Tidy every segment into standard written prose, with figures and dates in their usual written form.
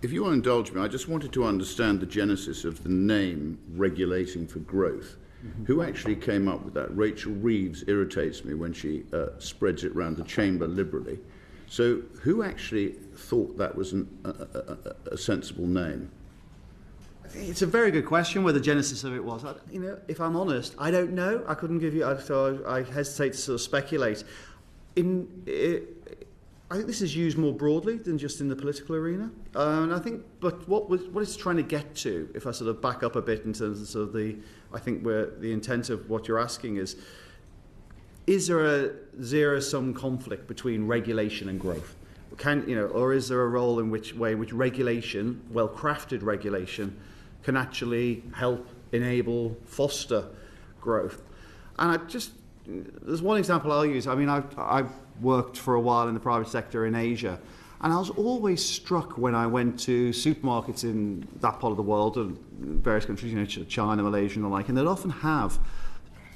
If you will indulge me, I just wanted to understand the genesis of the name Regulating for Growth. Who actually came up with that? Rachel Reeves irritates me when she spreads it around the chamber liberally. So who actually thought that was a sensible name? It's a very good question where the genesis of it was. If I'm honest, I don't know. I couldn't give you, so I hesitate to sort of speculate. I think this is used more broadly than just in the political arena. And I think, but what it's trying to get to, if I sort of back up a bit in terms of, sort of I think where the intent of what you're asking is there a zero-sum conflict between regulation and growth? Or is there a role in which regulation, well-crafted regulation, can actually help enable, foster growth? And there's one example I'll use. I mean, I've worked for a while in the private sector in Asia, and I was always struck when I went to supermarkets in that part of the world, and various countries, China, Malaysia, and the like, and they'd often have,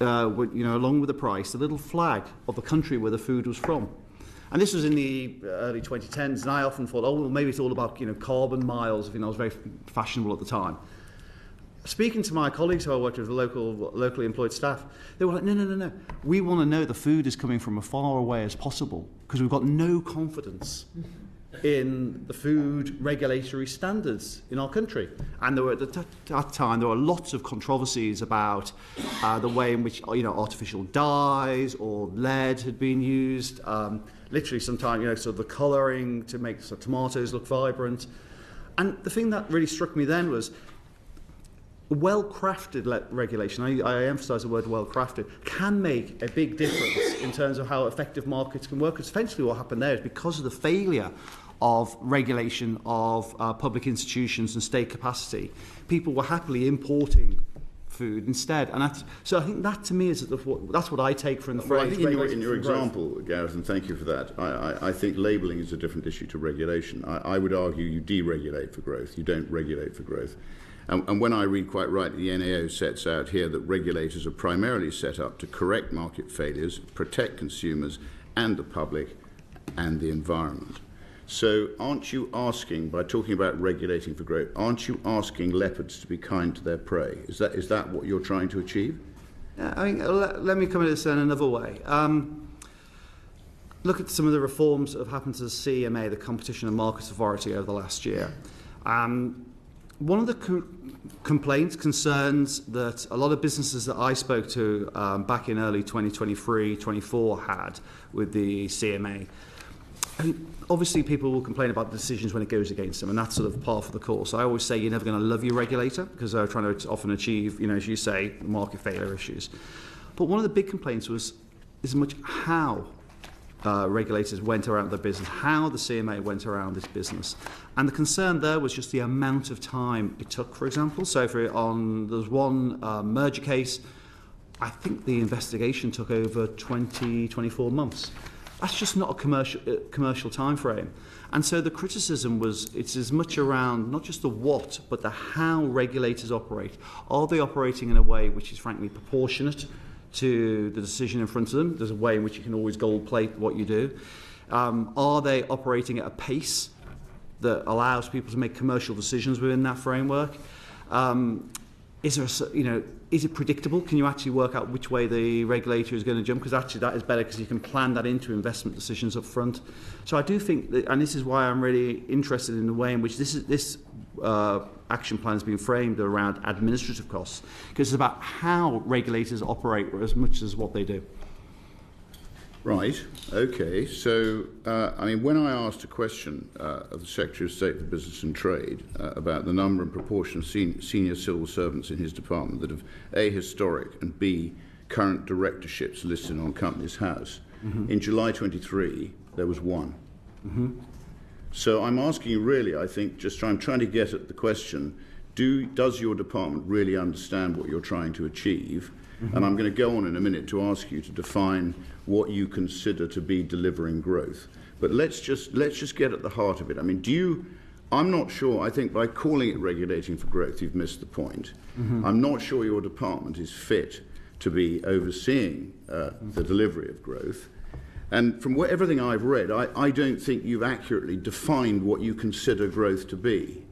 along with the price, a little flag of the country where the food was from. And this was in the early 2010s, and I often thought, well, maybe it's all about carbon miles. It was very fashionable at the time. Speaking to my colleagues who I worked with, the locally employed staff, they were like, no. We want to know the food is coming from as far away as possible because we've got no confidence in the food regulatory standards in our country. And there were, at that time, there were lots of controversies about the way in which artificial dyes or lead had been used. Literally, sometimes sort of the colouring to make tomatoes look vibrant. And the thing that really struck me then was well-crafted regulation, I emphasise the word well-crafted, can make a big difference in terms of how effective markets can work. Because essentially what happened there is because of the failure of regulation of public institutions and state capacity, people were happily importing food instead. And so I think that to me is that's what I take from the phrase. Well, I think in your example, Gareth, and thank you for that, I think labelling is a different issue to regulation. I would argue you deregulate for growth, you don't regulate for growth. And when I read quite right, the NAO sets out here that regulators are primarily set up to correct market failures, protect consumers and the public and the environment. So aren't you asking, by talking about regulating for growth, aren't you asking leopards to be kind to their prey? Is that what you're trying to achieve? Yeah, I mean, let me come at this in another way. Look at some of the reforms that have happened to the CMA, the Competition and Markets Authority, over the last year. One of the complaints, concerns that a lot of businesses that I spoke to back in early 2023-24 had with the CMA. I mean, obviously, people will complain about decisions when it goes against them, and that's sort of par for the course. I always say you're never going to love your regulator because they're trying to often achieve, as you say, market failure issues. But one of the big complaints was as much how regulators went around their business, how the CMA went around this business. And the concern there was just the amount of time it took, for example. So there was one merger case, I think the investigation took over 24 months. That's just not a commercial time frame. And so the criticism it's as much around not just the what, but the how regulators operate. Are they operating in a way which is frankly proportionate to the decision in front of them? There's a way in which you can always gold plate what you do. Are they operating at a pace that allows people to make commercial decisions within that framework? Is it predictable? Can you actually work out which way the regulator is going to jump? Because actually that is better because you can plan that into investment decisions up front. So I do think that, and this is why I'm really interested in the way in which this action plan has been framed around administrative costs, because it's about how regulators operate as much as what they do. Right. Okay. So, when I asked a question of the Secretary of State for Business and Trade about the number and proportion of senior civil servants in his department that have A, historic, and B, current directorships listed on Companies House, in July 23, there was one. So I'm asking you really, I think, I'm trying to get at the question, does your department really understand what you're trying to achieve? And I'm going to go on in a minute to ask you to define what you consider to be delivering growth. But let's just get at the heart of it. I mean, I'm not sure, I think by calling it regulating for growth, you've missed the point. I'm not sure your department is fit to be overseeing the delivery of growth. And from everything I've read, I don't think you've accurately defined what you consider growth to be.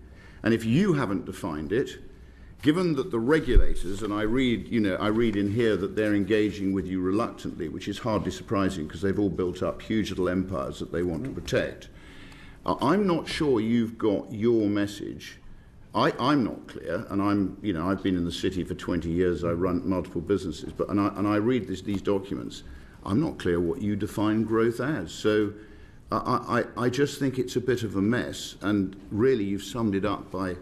And if you haven't defined it, given that the regulators, and I read in here that they're engaging with you reluctantly, which is hardly surprising because they've all built up huge little empires that they want to protect. I'm not sure you've got your message. I'm not clear, and I've been in the city for 20 years. I run multiple businesses, and I read these documents. I'm not clear what you define growth as. So I just think it's a bit of a mess, and really you've summed it up by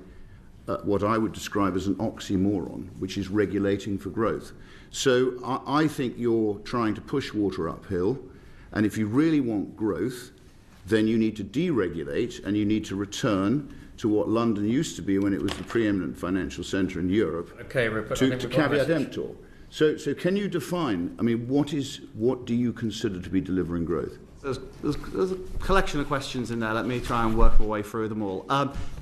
what I would describe as an oxymoron, which is regulating for growth. So I think you're trying to push water uphill, and if you really want growth, then you need to deregulate and you need to return to what London used to be when it was the preeminent financial centre in Europe. Okay, Rupert, to caveat emptor. So can you define, I mean, what do you consider to be delivering growth? There's a collection of questions in there. Let me try and work my way through them all.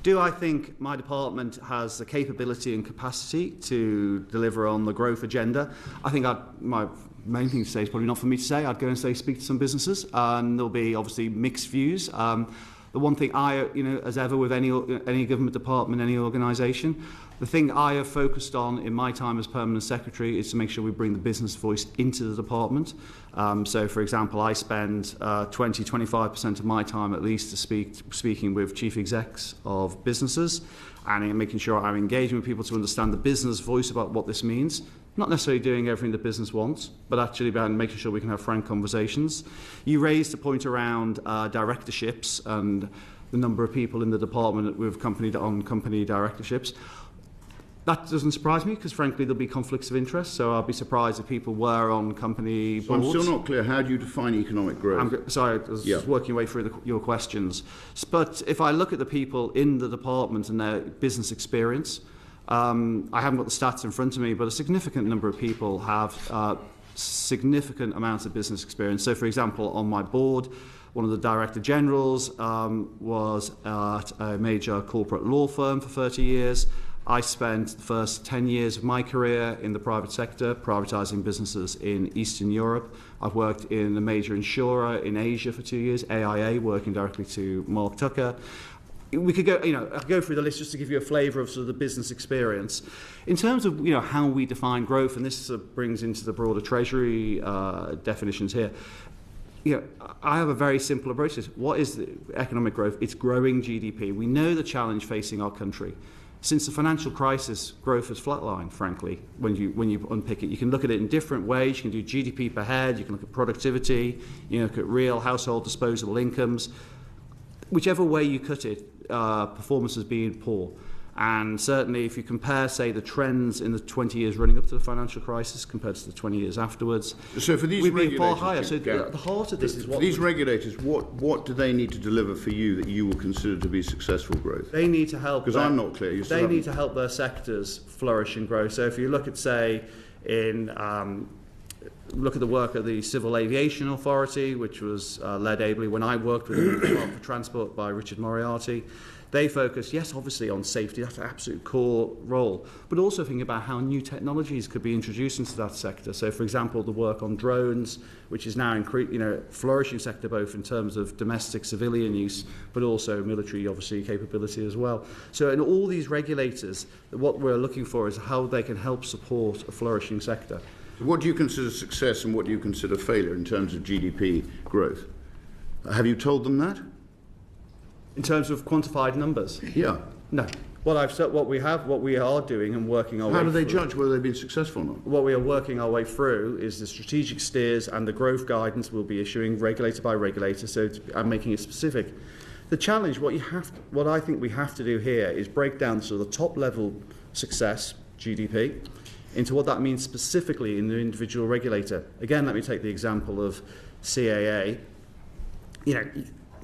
Do I think my department has the capability and capacity to deliver on the growth agenda? I think my main thing to say is probably not for me to say. I'd go and speak to some businesses, and there'll be obviously mixed views. The one thing as ever with any government department, any organisation, the thing I have focused on in my time as permanent secretary is to make sure we bring the business voice into the department. So, for example, I spend 20-25% of my time at least speaking with chief execs of businesses and making sure I'm engaging with people to understand the business voice about what this means. Not necessarily doing everything the business wants, but actually about making sure we can have frank conversations. You raised a point around directorships and the number of people in the department with company directorships. That doesn't surprise me because, frankly, there'll be conflicts of interest. So I'll be surprised if people were on company boards. I'm still not clear. How do you define economic growth? Sorry, I was just working my way through your questions. But if I look at the people in the department and their business experience, I haven't got the stats in front of me, but a significant number of people have significant amounts of business experience. So, for example, on my board, one of the director generals was at a major corporate law firm for 30 years. I spent the first 10 years of my career in the private sector, privatising businesses in Eastern Europe. I've worked in a major insurer in Asia for 2 years, AIA, working directly to Mark Tucker. We could go, I could go through the list just to give you a flavour of sort of the business experience. In terms of, how we define growth, and this brings into the broader Treasury definitions here. I have a very simple approach to this. What is the economic growth? It's growing GDP. We know the challenge facing our country. Since the financial crisis, growth has flatlined, frankly, when you unpick it. You can look at it in different ways. You can do GDP per head. You can look at productivity. You look at real household disposable incomes. Whichever way you cut it, performance has been poor. And certainly if you compare, say, the trends in the 20 years running up to the financial crisis compared to the 20 years afterwards, so for these we've been far higher. So the heart of this is what... For these regulators, what do they need to deliver for you that you will consider to be successful growth? They need to help... Because I'm not clear. They need to help their sectors flourish and grow. So if you look at, say, look at the work of the Civil Aviation Authority, which was led ably when I worked with the Department for Transport by Richard Moriarty. They focus, yes, obviously on safety, that's an absolute core role, but also thinking about how new technologies could be introduced into that sector. So, for example, the work on drones, which is now flourishing sector both in terms of domestic civilian use, but also military, obviously, capability as well. So in all these regulators, what we're looking for is how they can help support a flourishing sector. What do you consider success and what do you consider failure in terms of GDP growth? Have you told them that? In terms of quantified numbers? Yeah. No. What we are doing and working our way through. How do they judge whether they've been successful or not? What we are working our way through is the strategic steers and the growth guidance we'll be issuing regulator by regulator, so I'm making it specific. The challenge, what I think we have to do here is break down sort of the top level success, GDP, into what that means specifically in the individual regulator. Again, let me take the example of CAA.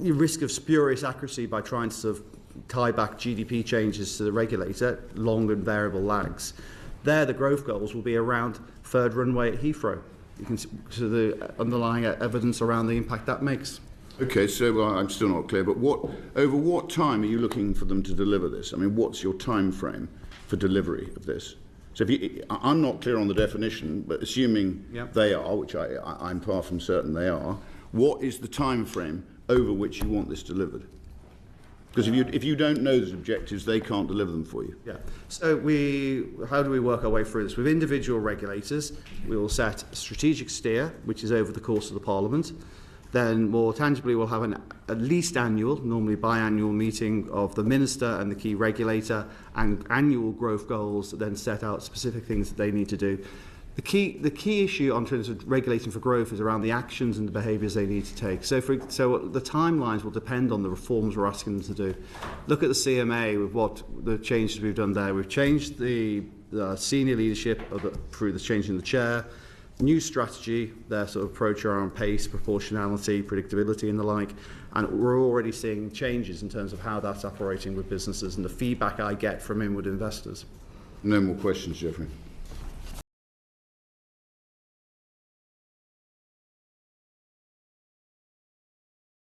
You risk of spurious accuracy by trying to sort of tie back GDP changes to the regulator, long and variable lags. There, the growth goals will be around third runway at Heathrow. You can see the underlying evidence around the impact that makes. Okay, so I'm still not clear, but over what time are you looking for them to deliver this? I mean, what's your time frame for delivery of this? So I'm not clear on the definition, but assuming they are, which I'm far from certain they are, what is the time frame over which you want this delivered? Because if you don't know those objectives, they can't deliver them for you. Yeah. So how do we work our way through this? With individual regulators, we will set a strategic steer, which is over the course of the Parliament. Then more tangibly, we'll have an at least annual, normally biannual meeting of the Minister and the key regulator, and annual growth goals that then set out specific things that they need to do. The key issue on terms of regulating for growth is around the actions and the behaviours they need to take. So the timelines will depend on the reforms we're asking them to do. Look at the CMA with what the changes we've done there. We've changed the senior leadership through the change in the chair, new strategy, their sort of approach around pace, proportionality, predictability and the like. And we're already seeing changes in terms of how that's operating with businesses and the feedback I get from inward investors. No more questions, Geoffrey.